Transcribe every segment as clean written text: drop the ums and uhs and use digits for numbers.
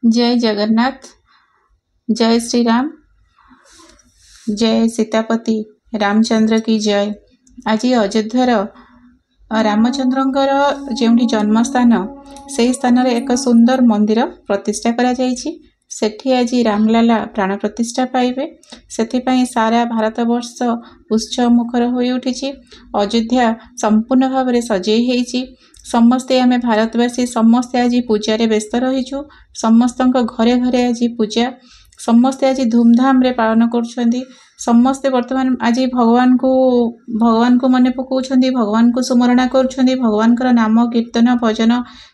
जय जगन्नाथ, जय श्री राम, जय सीतापति रामचंद्र की जय। आज अयोध्यार रामचंद्रंकर जो जन्मस्थान से स्थान एक सुंदर मंदिर प्रतिष्ठा करा जायछि। सेठी आज रामलाला प्राण प्रतिष्ठा पाइबे, सेथिपाई सारा भारत वर्ष उत्सव मुखर हो उठी। अयोध्या संपूर्ण भाव में सजई होइछि। समस्ते आमे भारतवासी समस्ते आज पूजा रे व्यस्त रहीछु। समस्त घरे घरे आज पूजा, समस्ते आज धूमधाम रे पालन करुछंदी। समस्ते वर्तमान आज भगवान को मने पकाउछंदी, भगवान को स्मरण करुछंदी, भगवान कर नाम कीर्तन भजन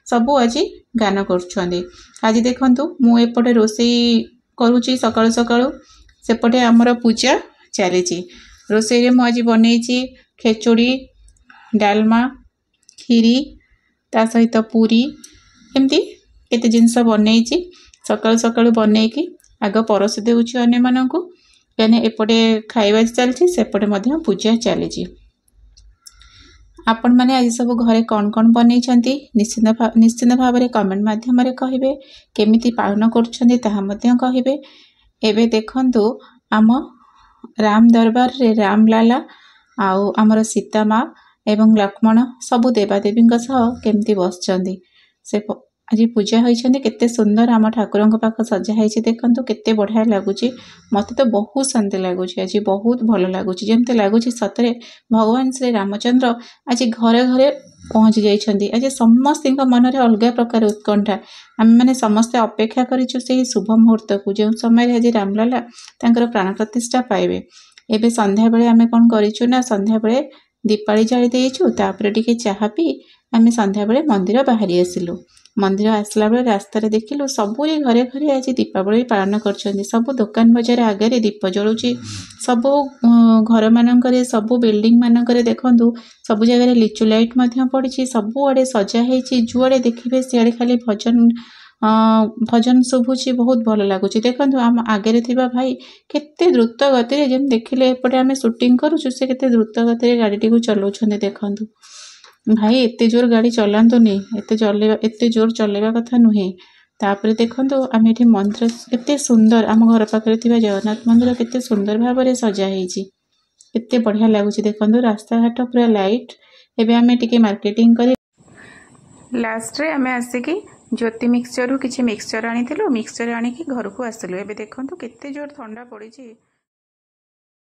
सबू आज गान करुछंदी। आज देखंतु मु एपटे रोषेई करूची, सकाळु सकाळु सेपटे हमर पूजा चलीची। रोषेई रे मु आज बनेइची खेचुड़ी, डालमा, खीरी, ता सहित पूरी, एमती केते जिनस बनेइची। सकाळु सकाळु बनेइकी आग परस देउची अन्य मानकु, कने एपटे खाइबा चलछि, सेपटे मध्य पूजा चलीची। आपण माने आज सब घरे कौन कौन बनै छंती निश्चित भाव में कमेंट माध्यम रे कहिबे। केमिति पालन करछंती ताहा मध्य कहिबे। एबे देखंतु आम राम दरबार रे रामलाला आउ हमर सीता माँ एवं लक्ष्मण सबु देवादेवी केमती बसचंदी। से आज पूजा होइछंदी, केते सुंदर आम ठाकुरंक पाख सजा होइछि। देखंतु केते बढ़िया लागुची, मते तो बहुत शांति लागुची। आज बहुत भल लागुची, जेमते लागुची सतरे भगवान श्री रामचंद्र आज घरे घरे पहुंची जाइछंदी। आज समस्तिंक मन रे अलग प्रकार उत्कंठा। आम माने समस्ते अपेक्षा करिछु सेही शुभ मुहूर्त को, जो समय आज रामलाला तांकर प्राण प्रतिष्ठा पाइबे। एबे संध्या बेले आमे कोन करिछु ना, संध्या बेले दीपावली जाली देइछु, तापरे टिके चाहा पी आमे संध्या बेले मंदिर बाहरी आसिलु। मंदिर आसला बेले रास्ता रे देखिलु सबुरी घरे घरे आज दीपावली पालन करछंदी। सबु दुकान बाजार आगे दीप जळुची। सबु घर मानकरे, सबु बिल्डिंग मानकरे देखंतु सबु जगह लिचु लाइट मध्य पड़िछि। सबु आडे सजा हेछि, जुआडे देखिबे सियाडे खाली भजन शुभुची। बहुत भल लागुची। देखंतु आम आगे थिबा भाई केते द्रुत गति रे, जेम देखिले एपटे आमे शूटिंग करूछु, से केते द्रुत गति रे गाड़ी को चलाउछंदी। देखंतु भाई एते जोर गाड़ी चलांतुनी, एते जोर चलेबा कथा नुहे। तापरे देखंतु आमे एठी मंदिर केते सुंदर, आम घर पाखरे थिबा जगन्नाथ मंदिर केते सुंदर भाव रे सजा हेछि, केते बढ़िया लागुची। देखंतु रास्ता घाट पूरा लाइट। एबे आमे टिके मार्केटिंग करी लास्ट रे आमे आसिकी ज्योति मिक्सचर किछि मिक्सचर आनिथिलु। मिक्सचर आनिकी घर को आसिलु। एबे देखंतु केते जोर ठंडा पड़िछि।